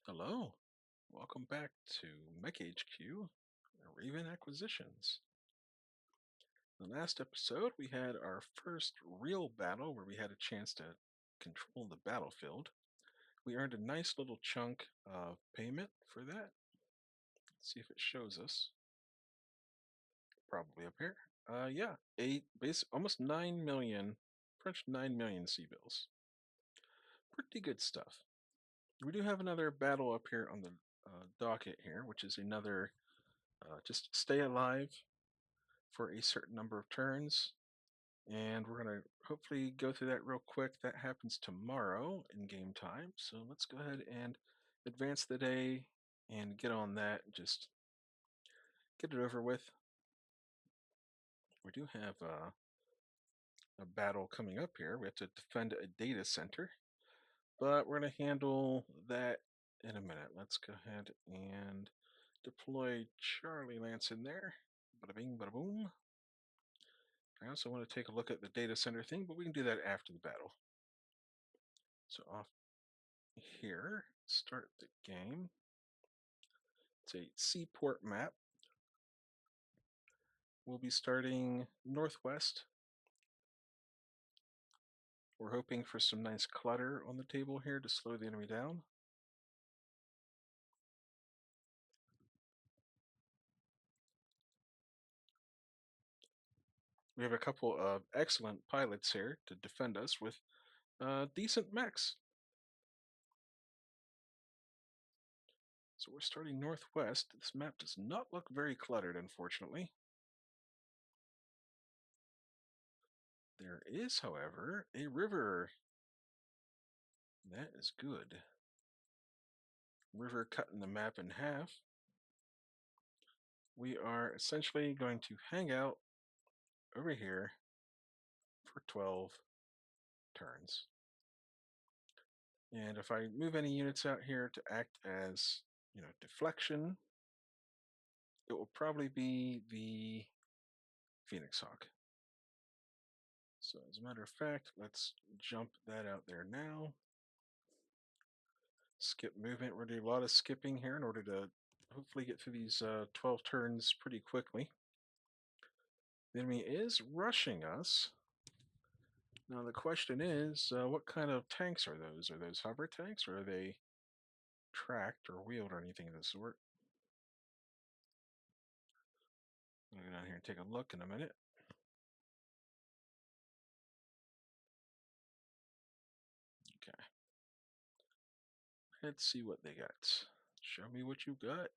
Hello, welcome back to MekHQ, Raven Acquisitions. In the last episode, we had our first real battle where we had a chance to control the battlefield. We earned a nice little chunk of payment for that. Let's see if it shows us. Probably up here. Yeah, almost 9 million, French 9 million sea bills. Pretty good stuff. We do have another battle up here on the docket here, which is another just stay alive for a certain number of turns. And we're going to hopefully go through that real quick. That happens tomorrow in game time. So let's go ahead and advance the day and get on that. Just get it over with. We do have a battle coming up here. We have to defend a data center, but we're going to handle that in a minute. Let's go ahead and deploy Charlie Lance in there. Bada bing, bada boom. I also want to take a look at the data center thing, but we can do that after the battle. So off here, start the game. It's a seaport map. We'll be starting northwest. We're hoping for some nice clutter on the table here to slow the enemy down. We have a couple of excellent pilots here to defend us with decent mechs. So we're starting northwest. This map does not look very cluttered, unfortunately. There is, however, a river. That is good. River cutting the map in half. We are essentially going to hang out over here for 12 turns. And if I move any units out here to act as, deflection, it will probably be the Phoenix Hawk. So as a matter of fact, let's jump that out there now. Skip movement. We're doing a lot of skipping here in order to hopefully get through these 12 turns pretty quickly. The enemy is rushing us. Now the question is, what kind of tanks are those? Are those hover tanks, or are they tracked or wheeled or anything of the sort? I'm going to go down here and take a look in a minute. Okay. Let's see what they got. Show me what you got.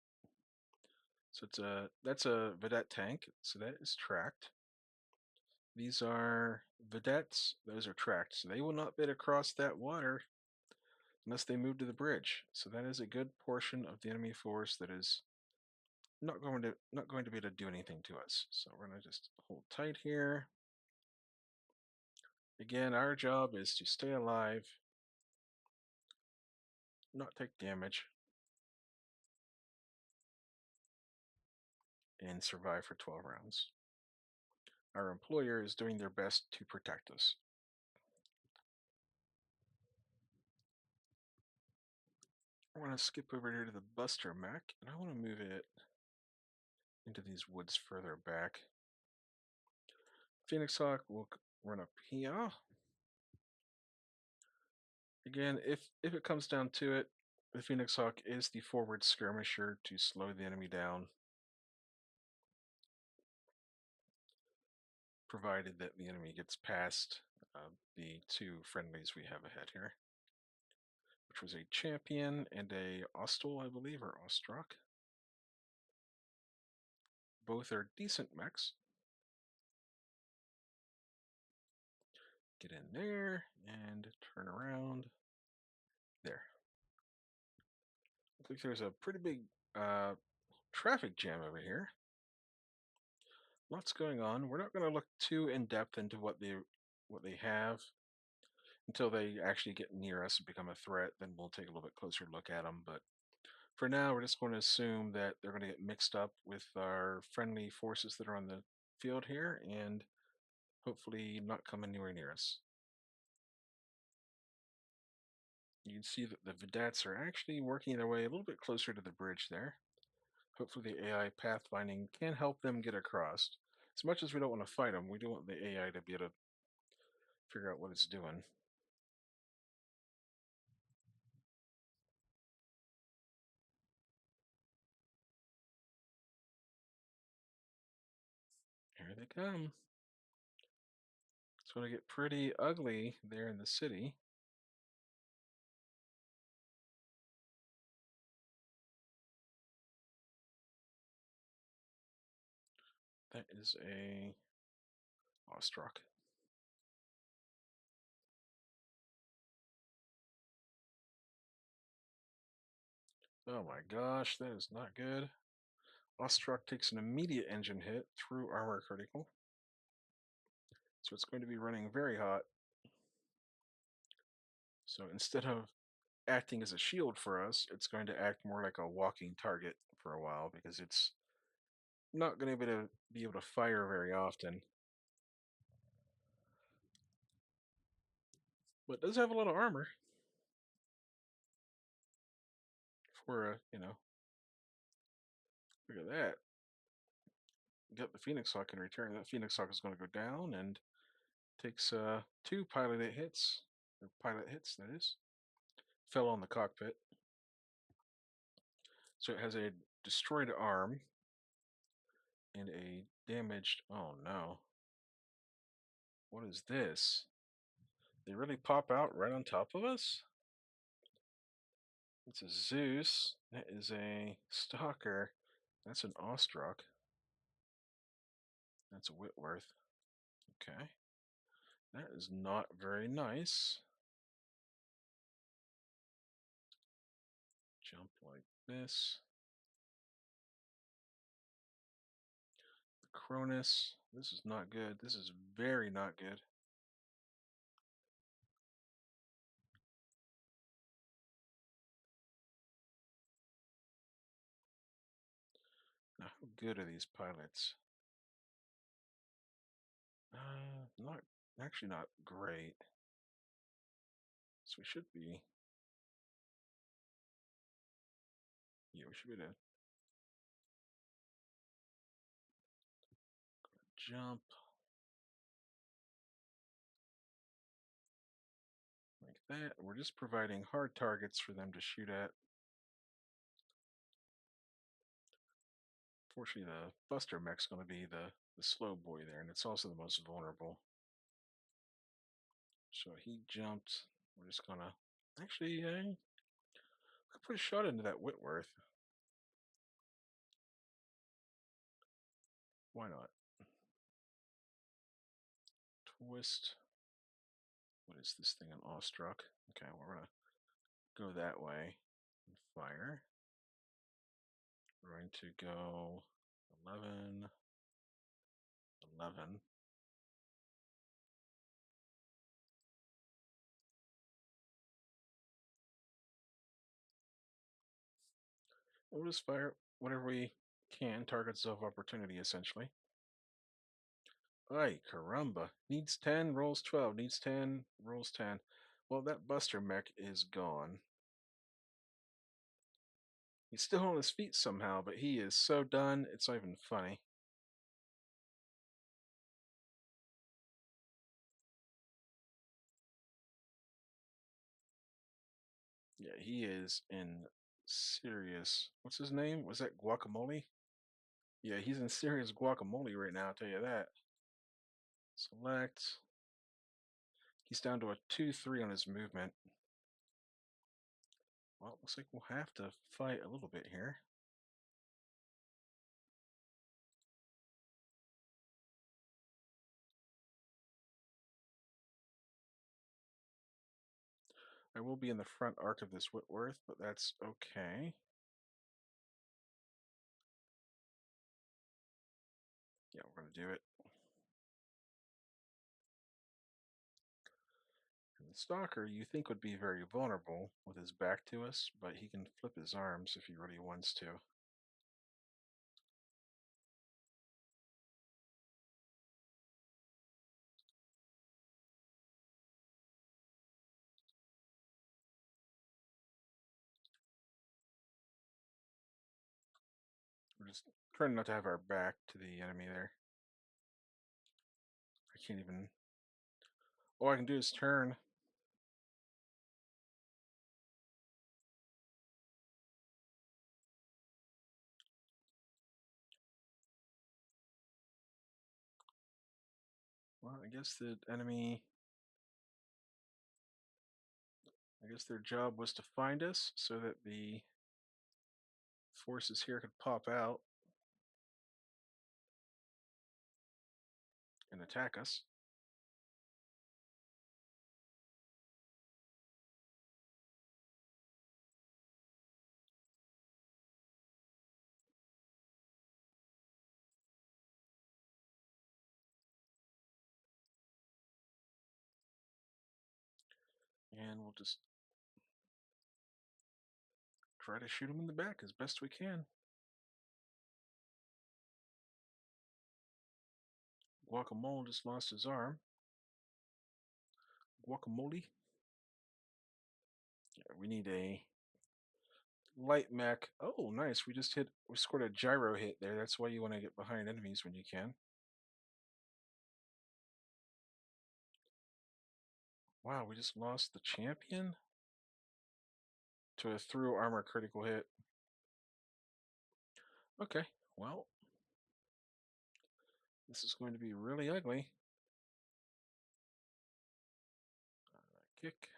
So that's a vedette tank, so that is tracked. These are vedettes, those are tracked, so they will not bid across that water unless they move to the bridge. So that is a good portion of the enemy force that is not going to be able to do anything to us. So we're gonna just hold tight here. Again, our job is to stay alive, not take damage, and survive for 12 rounds. Our employer is doing their best to protect us. I want to skip over here to the Buster mech, and I want to move it into these woods further back. Phoenix Hawk will run up here. Again, if it comes down to it, the Phoenix Hawk is the forward skirmisher to slow the enemy down, provided that the enemy gets past the two friendlies we have ahead here, which was a champion and a Ostel, I believe, or Ostrock. Both are decent mechs. Get in there and turn around. There. Looks like there's a pretty big traffic jam over here. Lots going on. We're not going to look too in depth into what they have until they actually get near us and become a threat. Then we'll take a little bit closer look at them. But for now, we're just going to assume that they're going to get mixed up with our friendly forces that are on the field here, and hopefully not come anywhere near us. You can see that the vedettes are actually working their way a little bit closer to the bridge there. Hopefully the AI pathfinding can help them get across. As much as we don't want to fight them, we do want the AI to be able to figure out what it's doing. Here they come. It's going to get pretty ugly there in the city. That is a awestruck. Oh my gosh, that is not good. Awestruck takes an immediate engine hit through armor critical. So it's going to be running very hot. So instead of acting as a shield for us, it's going to act more like a walking target for a while because it's not going to be able to fire very often. But it does have a lot of armor for look at that. Got the Phoenix Hawk in return. That Phoenix Hawk is going to go down and takes two pilot hits, that is. Fell on the cockpit. So it has a destroyed arm and a damaged. Oh no. What is this? They really pop out right on top of us? It's a Zeus. That is a Stalker. That's an Awestruck. That's a Whitworth. Okay. That is not very nice. Jump like this. The Cronus. This is not good. This is very not good. Now, how good are these pilots? Not actually not great. So we should be. Yeah, we should be able to jump like that. We're just providing hard targets for them to shoot at. Fortunately, the Buster Mech's going to be the slow boy there, and it's also the most vulnerable. So he jumped. We're just going to actually put a shot into that Whitworth. Why not? Twist. What is this thing? An awestruck? Okay, we're going to go that way and fire. We're going to go 11, 11. We'll just fire whatever we can, targets of opportunity essentially. Ay, caramba. Needs 10, rolls 12. Needs 10, rolls 10. Well, that Buster Mech is gone. He's still on his feet somehow, but he is so done, it's not even funny. Yeah, he is in serious. What's his name? Was that Guacamole? Yeah, he's in serious guacamole right now, I'll tell you that. Select. He's down to a 2-3 on his movement. Well, looks like we'll have to fight a little bit here. I will be in the front arc of this Whitworth, but that's okay. Yeah, we're going to do it. And the Stalker, you think would be very vulnerable with his back to us, but he can flip his arms if he really wants to. just trying not to have our back to the enemy there. I can't even. All I can do is turn. Well, I guess the enemy. I guess their job was to find us so that the forces here could pop out and attack us. And we'll just try to shoot him in the back as best we can. Guacamole just lost his arm. Guacamole. Yeah, we need a light mech. Oh, nice. We scored a gyro hit there. That's why you want to get behind enemies when you can. Wow, we just lost the champion to a through armor critical hit. Okay, well, this is going to be really ugly. Kick.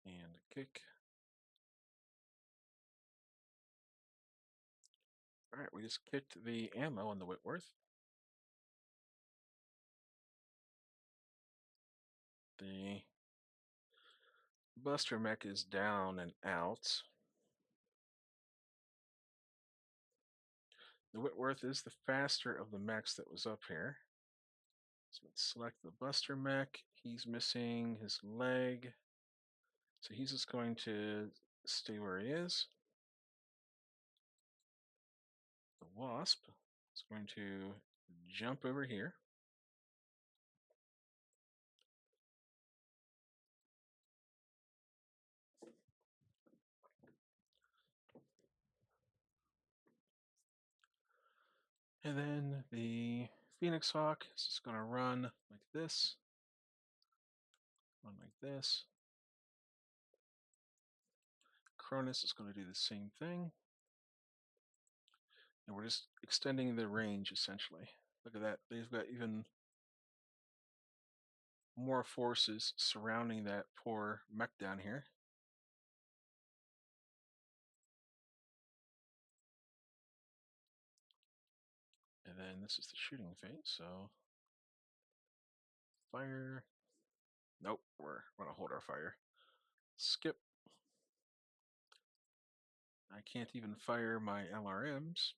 And kick. Alright, we just kicked the ammo on the Whitworth. The Buster mech is down and out. The Whitworth is the faster of the mechs that was up here. So let's select the Buster mech. He's missing his leg. So he's just going to stay where he is. The Wasp is going to jump over here. And then the Phoenix Hawk is just going to run like this. Run like this. Cronus is going to do the same thing. And we're just extending the range essentially. Look at that. They've got even more forces surrounding that poor mech down here. And then this is the shooting phase, so fire. Nope, we're gonna hold our fire. Skip. I can't even fire my LRMs.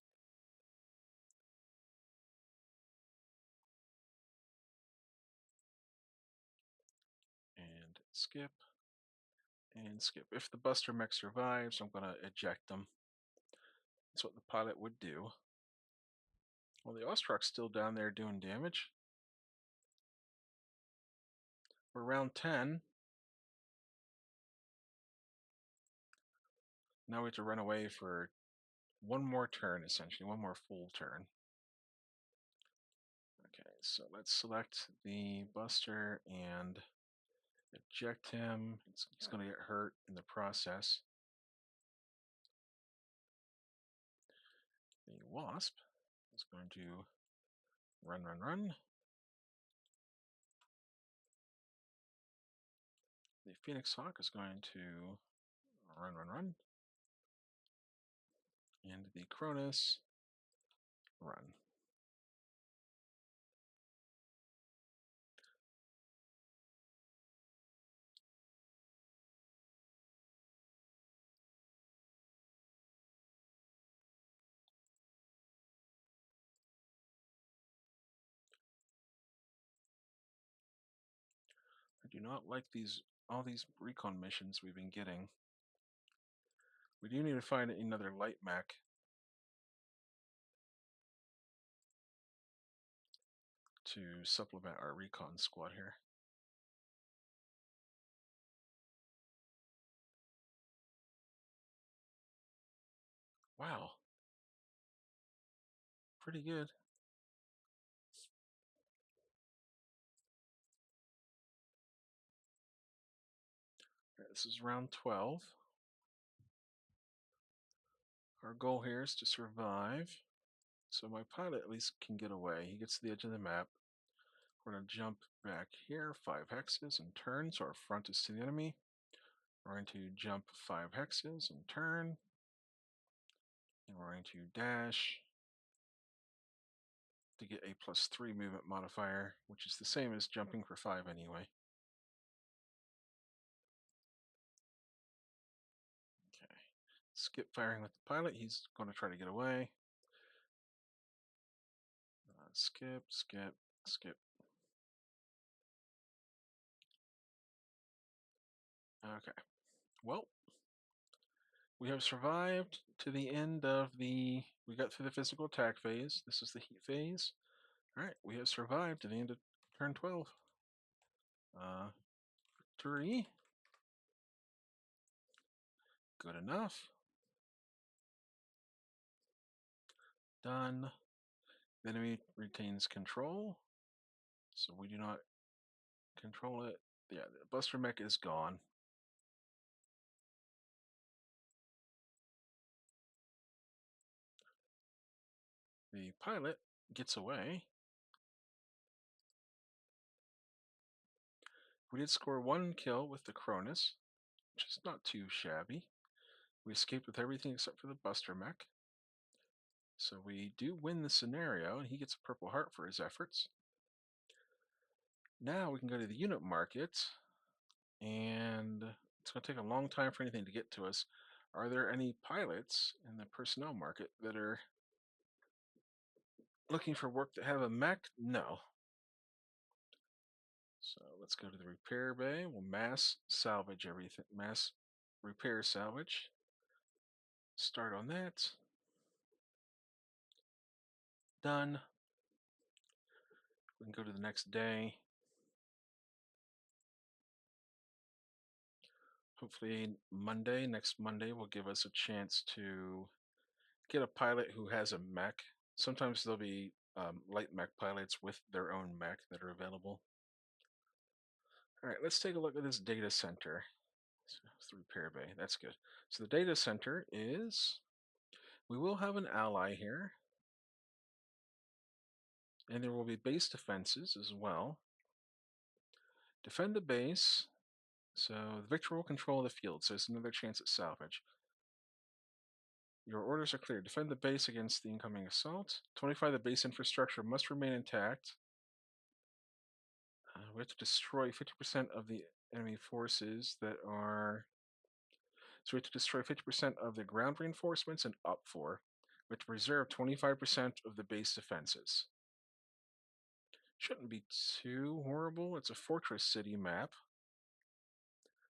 And skip. And skip. If the Buster mech survives, I'm gonna eject them. That's what the pilot would do. Well, the Ostrok's still down there doing damage. We're round 10. Now we have to run away for one more turn, essentially, one more full turn. Okay, so let's select the Buster and eject him. He's going to get hurt in the process. The Wasp is going to run, run, run. The Phoenix Hawk is going to run, run, run. And the Cronus, run. I do not like all these recon missions we've been getting. We do need to find another light mech to supplement our recon squad here. Wow, Pretty good. All right, this is round 12. Our goal here is to survive. So my pilot at least can get away. He gets to the edge of the map. We're going to jump back here 5 hexes and turn so our front is to the enemy. We're going to jump 5 hexes and turn. And we're going to dash to get a +3 movement modifier, which is the same as jumping for 5 anyway. Okay. Skip firing with the pilot. He's going to try to get away. Skip, skip, skip. Okay. Well, we have survived to the end of the. We got through the physical attack phase. This is the heat phase. All right, we have survived to the end of turn 12. Victory. Good enough. Done. The enemy retains control, so we do not control it. Yeah, the Buster Mech is gone. The pilot gets away. We did score 1 kill with the Cronus, which is not too shabby. We escaped with everything except for the Buster Mech. So we do win the scenario, and he gets a purple heart for his efforts. Now we can go to the unit market, and it's going to take a long time for anything to get to us. Are there any pilots in the personnel market that are looking for work that have a mech? No. So let's go to the repair bay. We'll mass salvage everything. Mass repair salvage. Start on that. Done. We can go to the next day. Hopefully Monday, next Monday, will give us a chance to get a pilot who has a mech. Sometimes there'll be light mech pilots with their own mech that are available. All right, let's take a look at this data center. So it's the repair bay. That's good. So the data center is, we will have an ally here, and there will be base defenses as well. Defend the base. So the victor will control the field, so it's another chance at salvage. Your orders are clear. Defend the base against the incoming assault. 25, the base infrastructure must remain intact. We have to destroy 50% of the enemy forces that are. So we have to destroy 50% of the ground reinforcements and up 4. We have to preserve 25% of the base defenses. Shouldn't be too horrible. It's a fortress city map.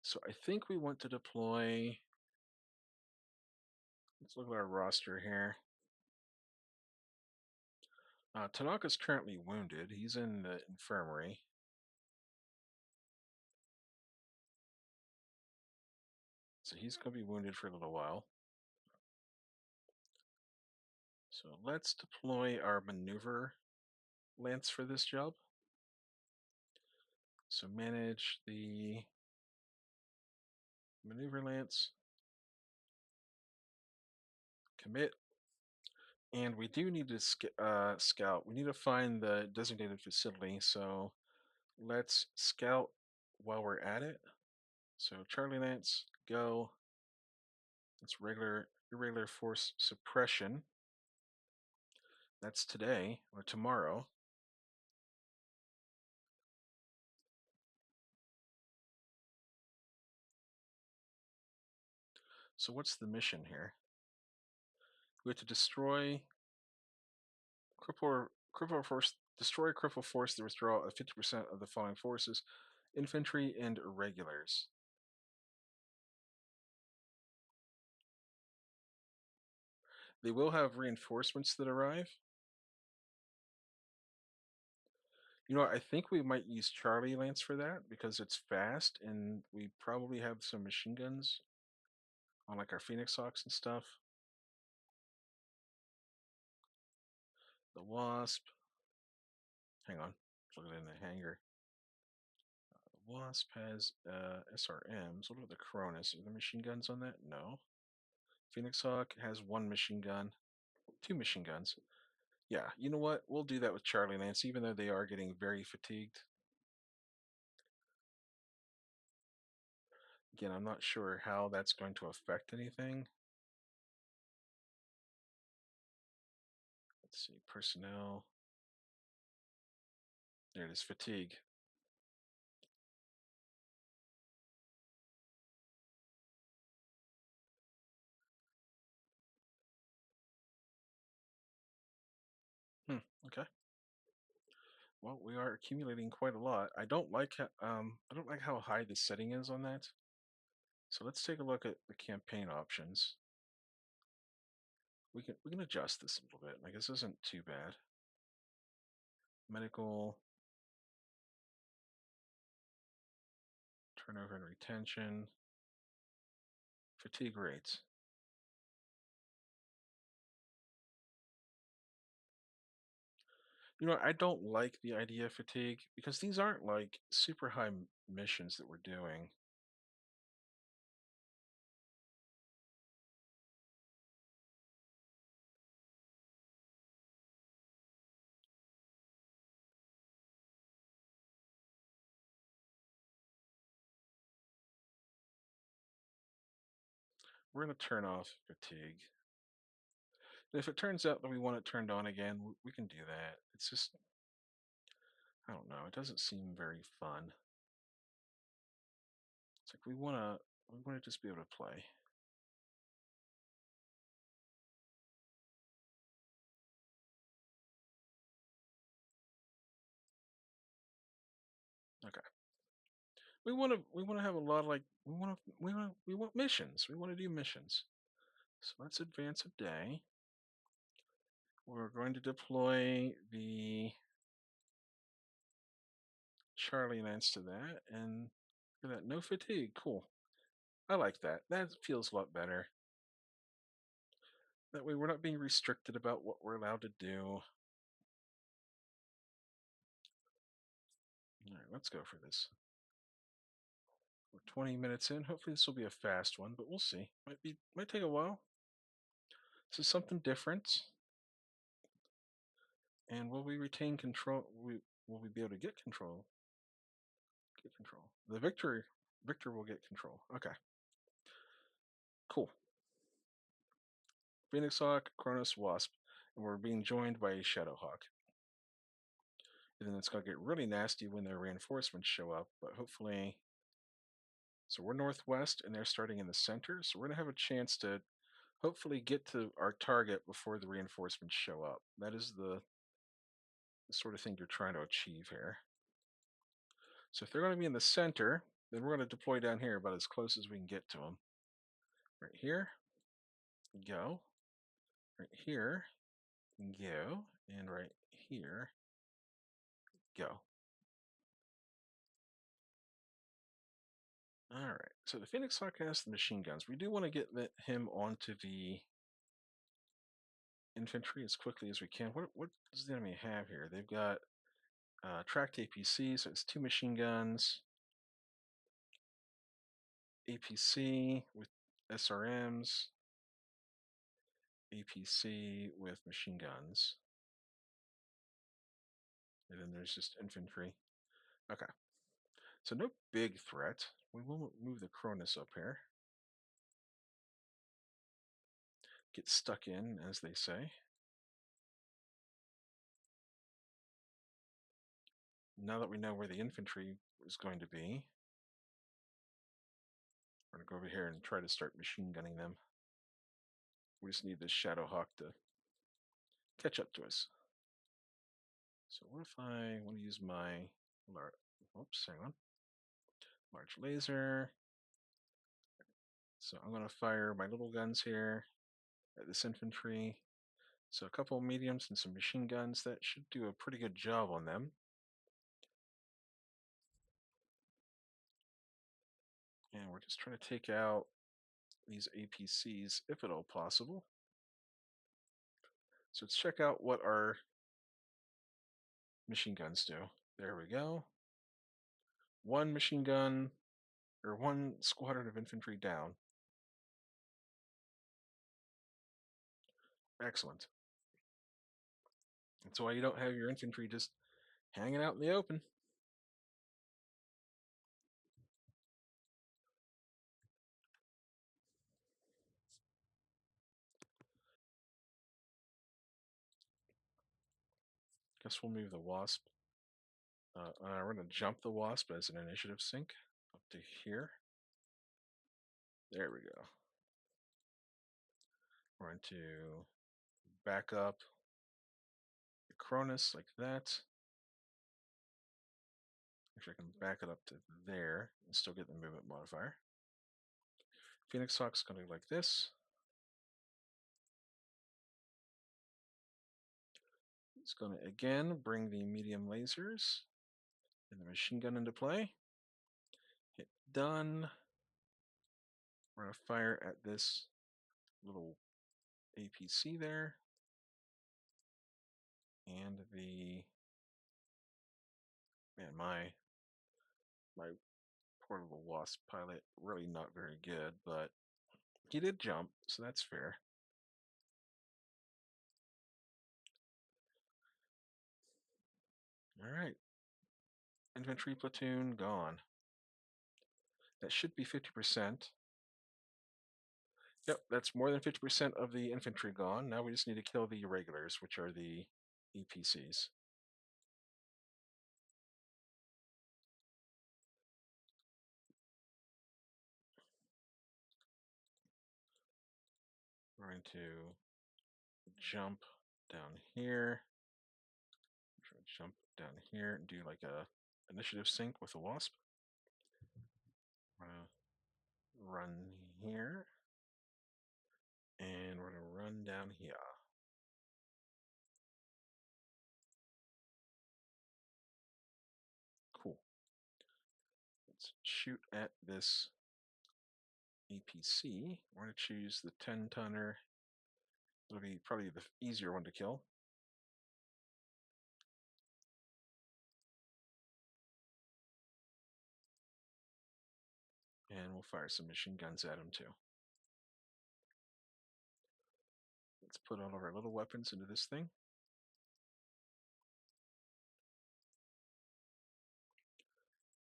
So I think we want to deploy. Let's look at our roster here. Tanaka's currently wounded. He's in the infirmary. So he's going to be wounded for a little while. So let's deploy our maneuver lance for this job. So manage the maneuver lance. Commit. And we do need to scout. We need to find the designated facility. So let's scout while we're at it. So Charlie Lance, go. It's irregular force suppression. That's today or tomorrow. So what's the mission here? We have to destroy cripple force. Destroy cripple force. The withdrawal of 50% of the following forces: infantry and irregulars. They will have reinforcements that arrive. You know, I think we might use Charlie Lance for that because it's fast, and we probably have some machine guns on like our Phoenix Hawks and stuff. The Wasp. Hang on. Look at it in the hangar. The Wasp has SRMs. What about the Cronus? Are there machine guns on that? No. Phoenix Hawk has one machine gun, two machine guns. Yeah, you know what? We'll do that with Charlie Lance, even though they are getting very fatigued. Again, I'm not sure how that's going to affect anything. Let's see, personnel. There it is, fatigue. Okay. Well, we are accumulating quite a lot. I don't like how high the setting is on that. So let's take a look at the campaign options. We can adjust this a little bit. Like this isn't too bad. Medical, turnover and retention, fatigue rates. I don't like the idea of fatigue because these aren't like super high missions that we're doing. We're going to turn off fatigue. And if it turns out that we want it turned on again, we can do that. It's just, I don't know, it doesn't seem very fun. It's like we want to just be able to play. Okay. We want to have a lot of like we want missions. We want to do missions. So let's advance a day. We're going to deploy the Charlie Lance to that, and look at that, no fatigue. Cool. I like that. That feels a lot better. That way, we're not being restricted about what we're allowed to do. All right, let's go for this. We're 20 minutes in. Hopefully, this will be a fast one, but we'll see. Might take a while. This is something different. And will we retain control? Will we be able to get control? Get control. The Victor will get control. Okay. Cool. Phoenix Hawk, Cronus, Wasp, and we're being joined by a Shadowhawk. And then it's gonna get really nasty when their reinforcements show up, but hopefully. So we're northwest, and they're starting in the center. So we're gonna have a chance to hopefully get to our target before the reinforcements show up. That is the sort of thing you're trying to achieve here. So if they're going to be in the center, then we're going to deploy down here about as close as we can get to them. Right here, go. Right here, go. And right here, go. All right. So the Phoenix Hawk has the machine guns. We do want to get him onto the infantry as quickly as we can. What does the enemy have here? They've got tracked APC, so it's two machine guns. APC with SRMs. APC with machine guns. And then there's just infantry. Okay. So no big threat. We will move the Cronus up here. Get stuck in, as they say. Now that we know where the infantry is going to be, we're going to go over here and try to start machine gunning them. We just need this Shadowhawk to catch up to us. So what if I want to use my large, oops, hang on, large laser. So I'm going to fire my little guns here at this infantry. So a couple of mediums and some machine guns, that should do a pretty good job on them. And we're just trying to take out these APCs if at all possible. So let's check out what our machine guns do. There we go. One machine gun, or one squadron of infantry down. Excellent. That's why you don't have your infantry just hanging out in the open. Guess we'll move the Wasp. We're going to jump the Wasp as an initiative sync up to here. There we go. We're going to back up the Cronus like that. Actually, I can back it up to there and still get the movement modifier. Phoenix Hawk's going to go like this. It's going to again bring the medium lasers and the machine gun into play. Hit done. We're going to fire at this little APC there. And the man, my poor little Wasp pilot, really not very good, but he did jump, so that's fair. All right, infantry platoon gone. That should be 50%. Yep, that's more than 50% of the infantry gone. Now we just need to kill the irregulars, which are the EPCs. We're going to jump down here. Jump down here and do like a initiative sync with a Wasp. We're gonna run here, and we're gonna run down here. Cool. Let's shoot at this APC. We're gonna choose the 10-tonner. It'll be probably the easier one to kill. And we'll fire some machine guns at him too. Let's put all of our little weapons into this thing.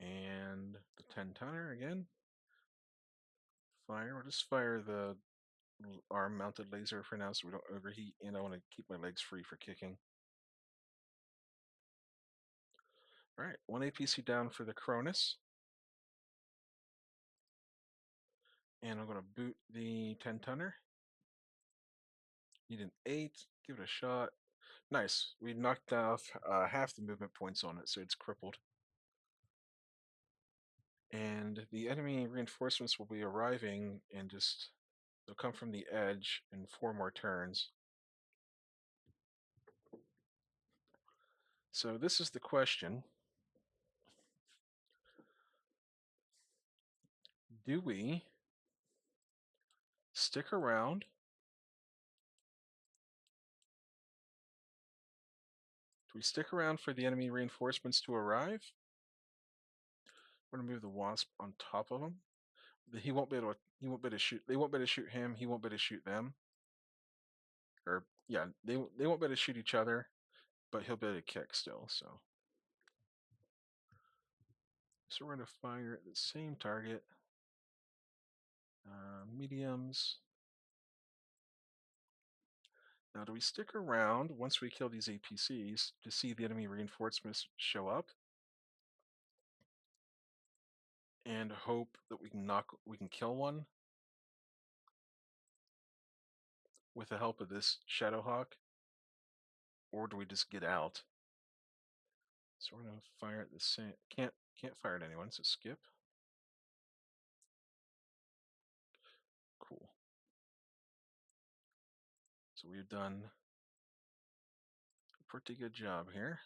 And the 10-tonner again. Fire. We'll just fire the arm mounted laser for now so we don't overheat, and I want to keep my legs free for kicking. Alright, one APC down for the Cronus. And I'm going to boot the 10-tonner. Need an 8. Give it a shot. Nice. We knocked off half the movement points on it, so it's crippled. And the enemy reinforcements will be arriving, and just they'll come from the edge in 4 more turns. So this is the question. Do we stick around for the enemy reinforcements to arrive? We're gonna move the Wasp on top of him. He won't be able to shoot. They won't be able to shoot him. He won't be able to shoot them. Or yeah, they won't be able to shoot each other, but he'll be able to kick still. So we're gonna fire at the same target. Mediums. Now, do we stick around once we kill these APCs to see the enemy reinforcements show up, and hope that we can kill one with the help of this Shadowhawk, or do we just get out? So we're gonna fire at the same. Can't fire at anyone, so skip. Cool. So we've done a pretty good job here.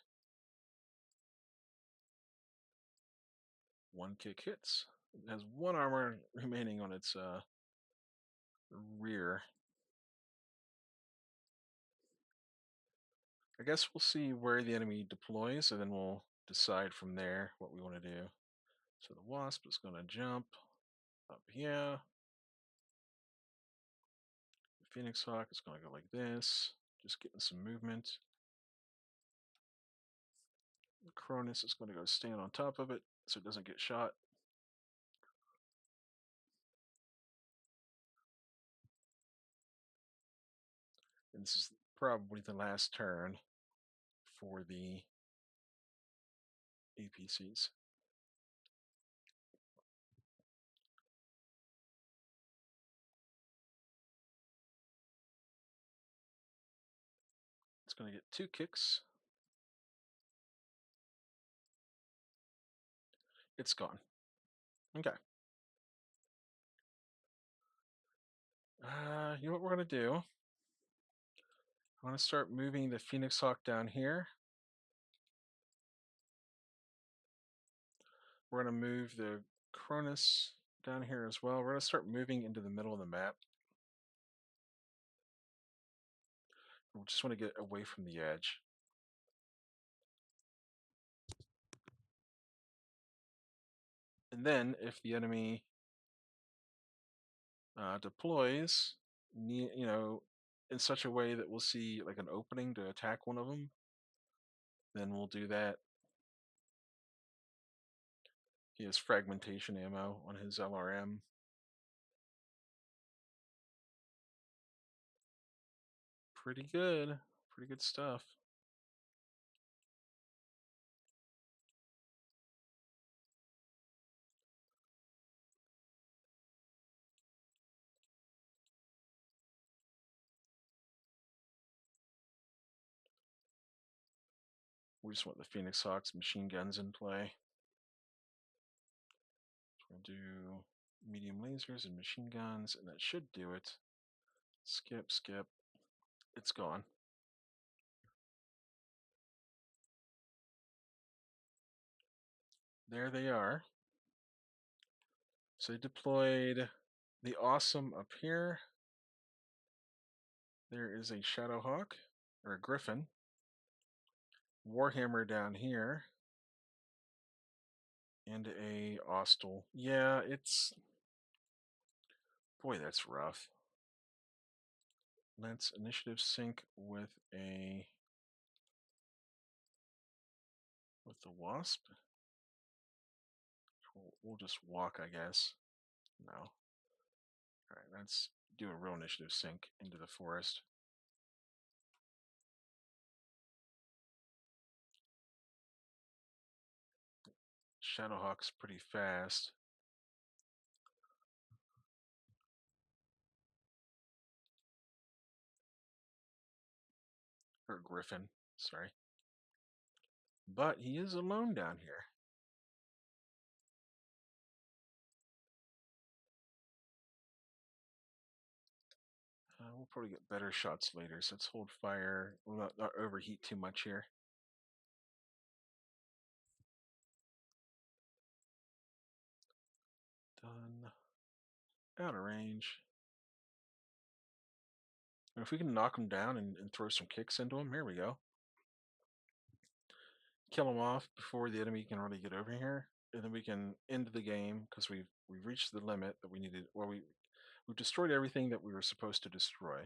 One kick hits. It has 1 armor remaining on its rear. I guess we'll see where the enemy deploys, and then we'll decide from there what we want to do. So the wasp is going to jump up here. The phoenix hawk is going to go like this, just getting some movement. The Cronus is going to go stand on top of it so it doesn't get shot. And this is probably the last turn for the ep6s. It's going to get 2 kicks. It's gone. Okay. You know what we're going to do? I'm going to start moving the Phoenix Hawk down here. We're going to move the Cronus down here as well. We're going to start moving into the middle of the map. We just want to get away from the edge. And then if the enemy deploys, in such a way that we'll see like an opening to attack one of them, then we'll do that. He has fragmentation ammo on his LRM. Pretty good. Pretty good stuff. We just want the Phoenix Hawks machine guns in play. We'll do medium lasers and machine guns, and that should do it. Skip, skip. It's gone. There they are. So they deployed the Awesome up here. There is a Shadowhawk, or a Griffin. Warhammer down here. And a Austral. Yeah, it's... Boy, that's rough. Let's initiative sync with the Wasp. We'll just walk, I guess. No. Alright, let's do a real initiative sync into the forest. Shadowhawk's pretty fast. Or Griffin, sorry. But he is alone down here. We'll probably get better shots later, so let's hold fire. We'll not overheat too much here. Done. Out of range. And if we can knock him down and throw some kicks into him, here we go. Kill him off before the enemy can really get over here, and then we can end the game because we've reached the limit that we needed. Well, we've destroyed everything that we were supposed to destroy.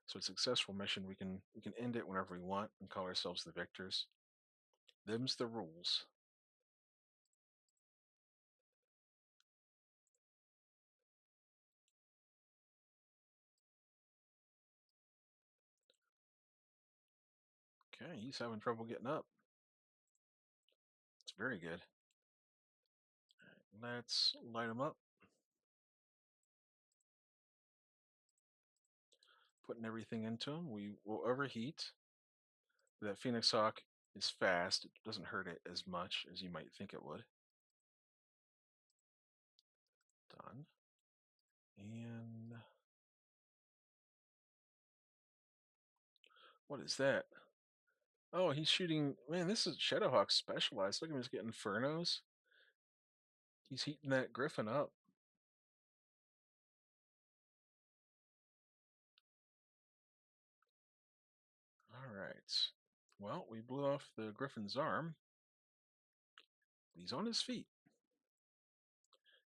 So it's a successful mission. We can end it whenever we want and call ourselves the victors. Them's the rules. Okay, he's having trouble getting up. It's very good. Right, let's light him up. Putting everything into him. We will overheat. That Phoenix Hawk is fast. It doesn't hurt it as much as you might think it would. Done. And what is that? Oh, he's shooting. Man, this is Shadowhawk specialized. Look at him, he's getting Infernos. He's heating that Griffin up. All right. Well, we blew off the griffin's arm. He's on his feet.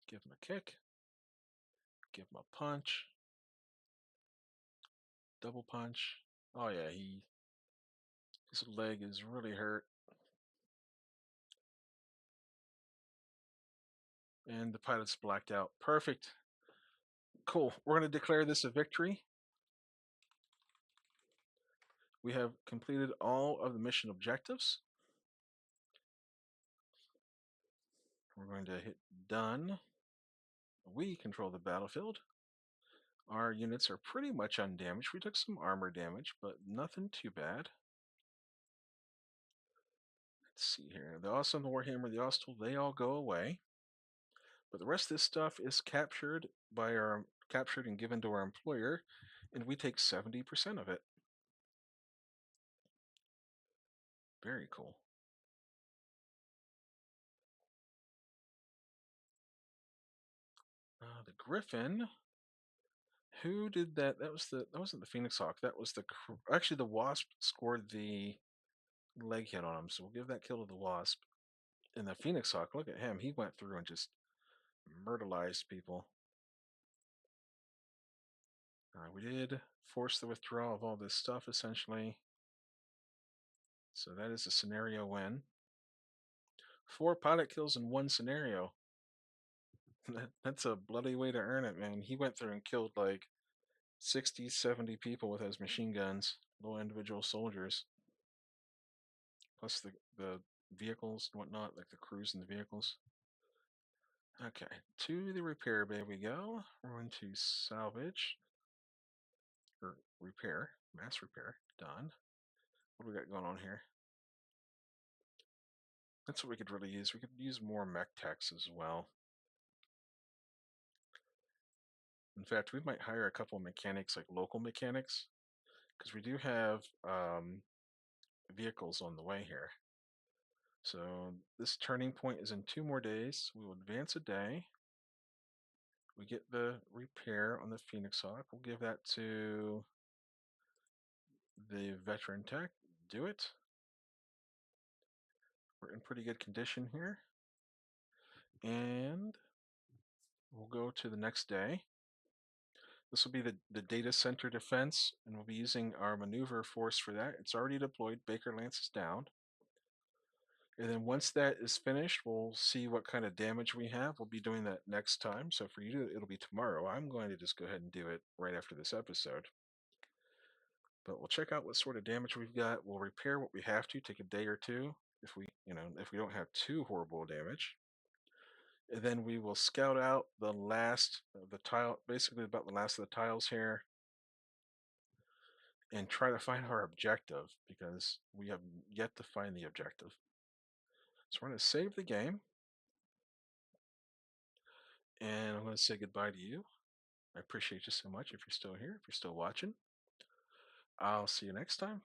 Give him a kick. Give him a punch. Double punch. Oh yeah, his leg is really hurt. And the pilot's blacked out. Perfect. Cool. We're going to declare this a victory. We have completed all of the mission objectives. We're going to hit done. We control the battlefield. Our units are pretty much undamaged. We took some armor damage, but nothing too bad. Let's see here. The Awesome, the Warhammer, the Austal, they all go away. But the rest of this stuff is captured and given to our employer, and we take 70% of it. Very cool. The Griffin. Who did that? That wasn't the Phoenix Hawk. That was actually the Wasp scored the leg hit on him. So we'll give that kill to the Wasp. And the Phoenix Hawk, look at him. He went through and just murderized people. We did force the withdrawal of all this stuff essentially. So that is a scenario win. 4 pilot kills in 1 scenario. That's a bloody way to earn it, man. He went through and killed like 60, 70 people with his machine guns, little individual soldiers. Plus the vehicles and whatnot, like the crews and the vehicles. Okay, to the repair bay we go. We're going to salvage, or repair, mass repair, done. What do we got going on here? That's what we could really use. We could use more MekHQ as well. In fact, we might hire a couple of mechanics, like local mechanics, because we do have vehicles on the way here. So this turning point is in 2 more days. We will advance a day. We get the repair on the Phoenix Hawk. We'll give that to the veteran tech. Do it. We're in pretty good condition here. And we'll go to the next day. This will be the data center defense, and we'll be using our maneuver force for that. It's already deployed. Baker Lance is down. And then once that is finished, we'll see what kind of damage we have. We'll be doing that next time. So for you, it'll be tomorrow. I'm going to just go ahead and do it right after this episode. But we'll check out what sort of damage we've got. We'll repair what we have to, take a day or two if we don't have too horrible damage. And then we will scout out the last of the tile, basically about the last of the tiles here, and try to find our objective, because we have yet to find the objective. So we're going to save the game, and I'm going to say goodbye to you. I appreciate you so much if you're still here, if you're still watching. I'll see you next time.